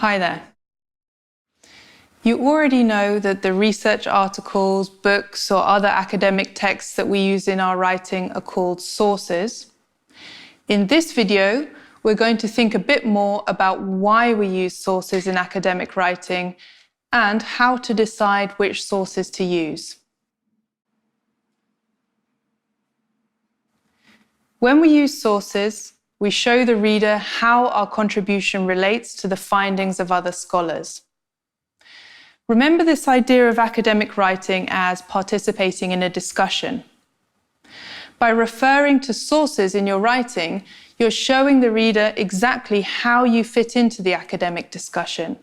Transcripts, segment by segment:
Hi there. You already know that the research articles, books, or other academic texts that we use in our writing are called sources. In this video, we're going to think a bit more about why we use sources in academic writing and how to decide which sources to use. When we use sources, we show the reader how our contribution relates to the findings of other scholars. Remember this idea of academic writing as participating in a discussion. By referring to sources in your writing, you're showing the reader exactly how you fit into the academic discussion.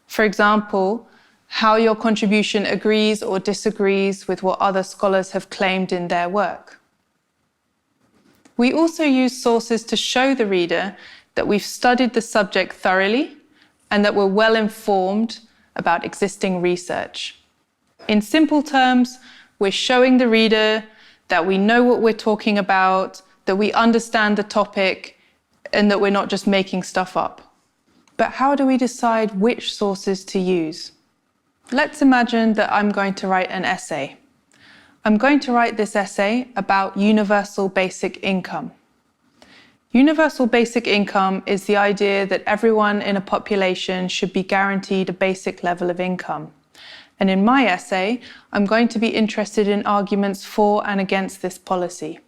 For example, how your contribution agrees or disagrees with what other scholars have claimed in their work. We also use sources to show the reader that we've studied the subject thoroughly and that we're well informed about existing research. In simple terms, we're showing the reader that we know what we're talking about, that we understand the topic, and that we're not just making stuff up. But how do we decide which sources to use? Let's imagine that I'm going to write an essay. I'm going to write this essay about universal basic income. Universal basic income is the idea that everyone in a population should be guaranteed a basic level of income. And in my essay, I'm going to be interested in arguments for and against this policy.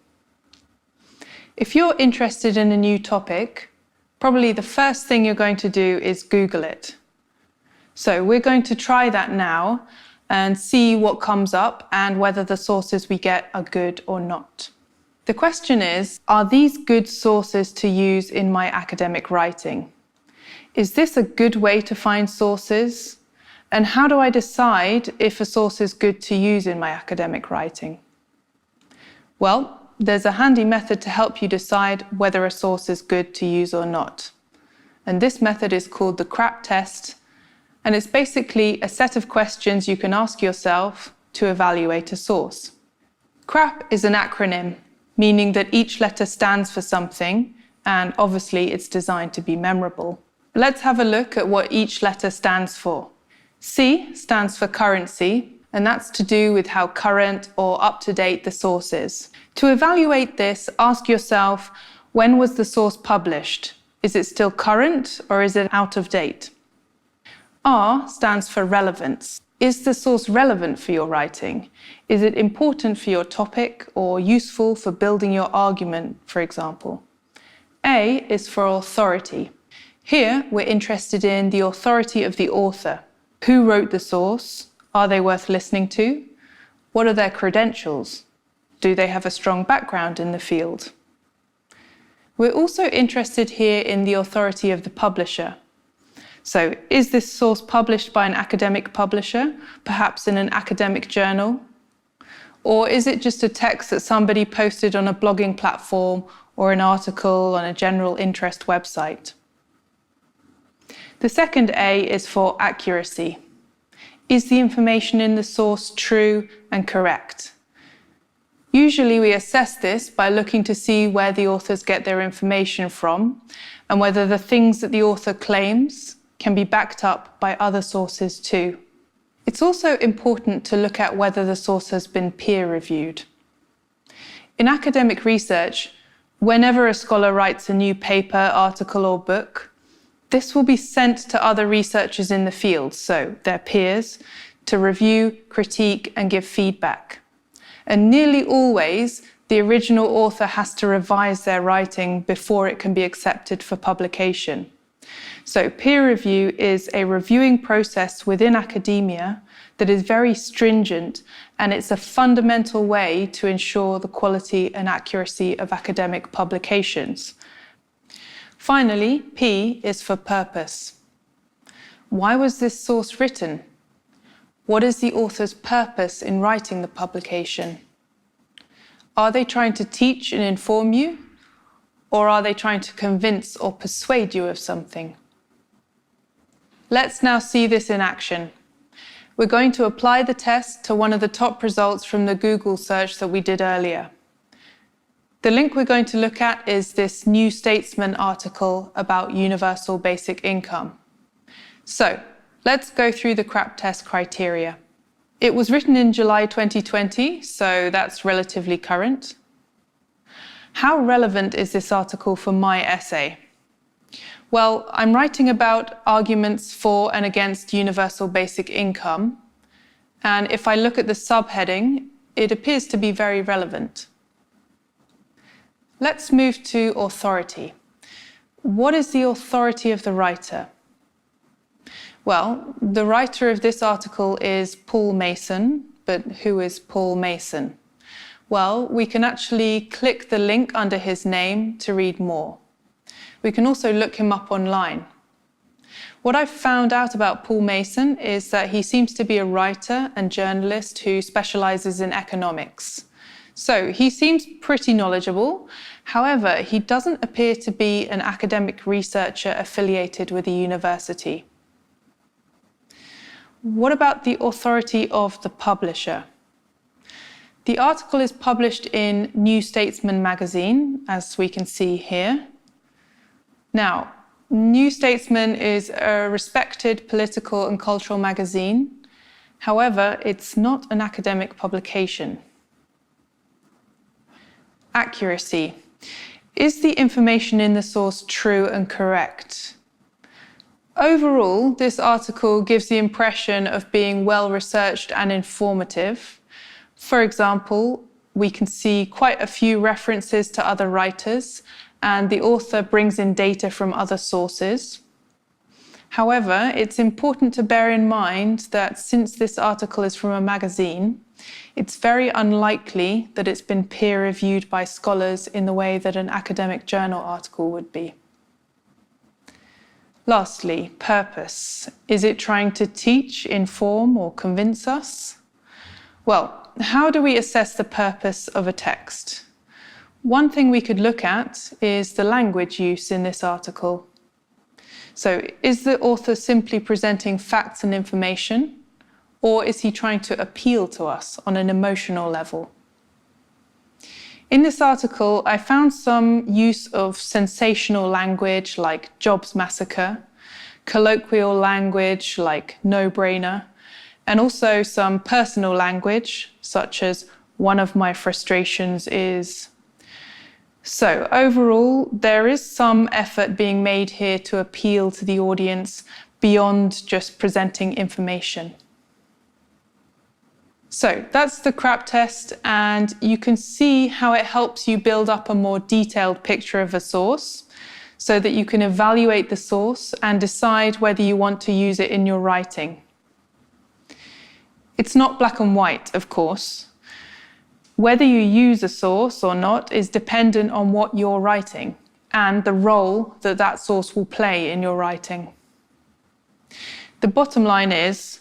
If you're interested in a new topic, probably the first thing you're going to do is Google it. So we're going to try that now and see what comes up and whether the sources we get are good or not. The question is, are these good sources to use in my academic writing? Is this a good way to find sources? And how do I decide if a source is good to use in my academic writing? Well, there's a handy method to help you decide whether a source is good to use or not. And this method is called the CRAP test, and it's basically a set of questions you can ask yourself to evaluate a source. CRAP is an acronym, meaning that each letter stands for something, and obviously it's designed to be memorable. Let's have a look at what each letter stands for. C stands for currency, and that's to do with how current or up-to-date the source is. To evaluate this, ask yourself, when was the source published? Is it still current or is it out of date? R stands for relevance. Is the source relevant for your writing? Is it important for your topic or useful for building your argument, for example? A is for authority. Here, we're interested in the authority of the author. Who wrote the source? Are they worth listening to? What are their credentials? Do they have a strong background in the field? We're also interested here in the authority of the publisher. So, is this source published by an academic publisher, perhaps in an academic journal? Or is it just a text that somebody posted on a blogging platform or an article on a general interest website? The second A is for accuracy. Is the information in the source true and correct? Usually we assess this by looking to see where the authors get their information from and whether the things that the author claims can be backed up by other sources too. It's also important to look at whether the source has been peer-reviewed. In academic research, whenever a scholar writes a new paper, article, or book, this will be sent to other researchers in the field, so their peers, to review, critique, and give feedback. And nearly always, the original author has to revise their writing before it can be accepted for publication. So peer review is a reviewing process within academia that is very stringent, and it's a fundamental way to ensure the quality and accuracy of academic publications. Finally, P is for purpose. Why was this source written? What is the author's purpose in writing the publication? Are they trying to teach and inform you? Or are they trying to convince or persuade you of something? Let's now see this in action. We're going to apply the test to one of the top results from the Google search that we did earlier. The link we're going to look at is this New Statesman article about universal basic income. So, let's go through the CRAP test criteria. It was written in July 2020, so that's relatively current. How relevant is this article for my essay? Well, I'm writing about arguments for and against universal basic income, and if I look at the subheading, it appears to be very relevant. Let's move to authority. What is the authority of the writer? Well, the writer of this article is Paul Mason, but who is Paul Mason? Well, we can actually click the link under his name to read more. We can also look him up online. What I've found out about Paul Mason is that he seems to be a writer and journalist who specializes in economics. So he seems pretty knowledgeable. However, he doesn't appear to be an academic researcher affiliated with a university. What about the authority of the publisher? The article is published in New Statesman magazine, as we can see here. Now, New Statesman is a respected political and cultural magazine. However, it's not an academic publication. Accuracy. Is the information in the source true and correct? Overall, this article gives the impression of being well-researched and informative. For example, we can see quite a few references to other writers, and the author brings in data from other sources. However, it's important to bear in mind that since this article is from a magazine, it's very unlikely that it's been peer-reviewed by scholars in the way that an academic journal article would be. Lastly, purpose. Is it trying to teach, inform, or convince us? Well, how do we assess the purpose of a text? One thing we could look at is the language use in this article. So, is the author simply presenting facts and information, or is he trying to appeal to us on an emotional level? In this article, I found some use of sensational language like jobs massacre, colloquial language like no-brainer, and also some personal language such as one of my frustrations is. So overall, there is some effort being made here to appeal to the audience beyond just presenting information. So that's the CRAP test, and you can see how it helps you build up a more detailed picture of a source so that you can evaluate the source and decide whether you want to use it in your writing. It's not black and white, of course. Whether you use a source or not is dependent on what you're writing and the role that that source will play in your writing. The bottom line is,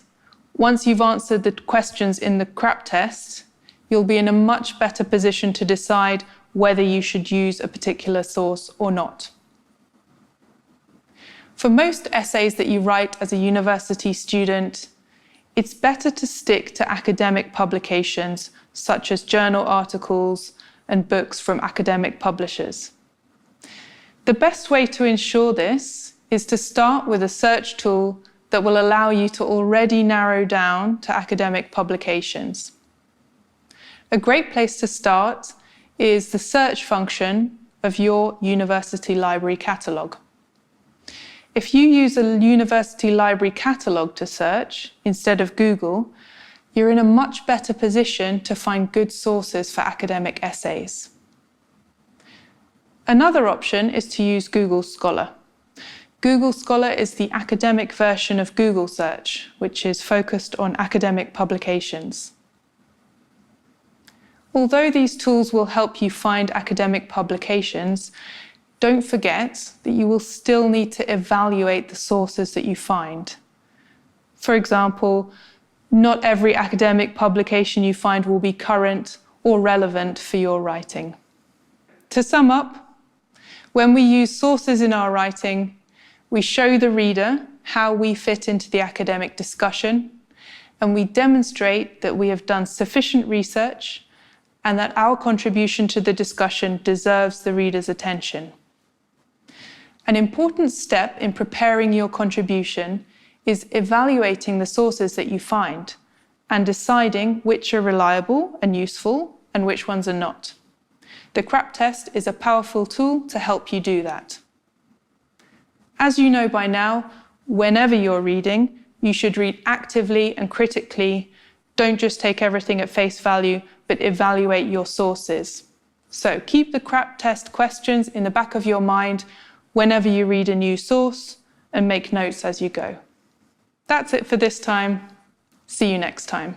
once you've answered the questions in the CRAP test, you'll be in a much better position to decide whether you should use a particular source or not. For most essays that you write as a university student, it's better to stick to academic publications such as journal articles and books from academic publishers. The best way to ensure this is to start with a search tool that will allow you to already narrow down to academic publications. A great place to start is the search function of your university library catalogue. If you use a university library catalogue to search instead of Google, you're in a much better position to find good sources for academic essays. Another option is to use Google Scholar. Google Scholar is the academic version of Google Search, which is focused on academic publications. Although these tools will help you find academic publications, don't forget that you will still need to evaluate the sources that you find. For example, not every academic publication you find will be current or relevant for your writing. To sum up, when we use sources in our writing, we show the reader how we fit into the academic discussion, and we demonstrate that we have done sufficient research and that our contribution to the discussion deserves the reader's attention. An important step in preparing your contribution is evaluating the sources that you find and deciding which are reliable and useful and which ones are not. The CRAP test is a powerful tool to help you do that. As you know by now, whenever you're reading, you should read actively and critically. Don't just take everything at face value, but evaluate your sources. So keep the CRAP test questions in the back of your mind whenever you read a new source and make notes as you go. That's it for this time. See you next time.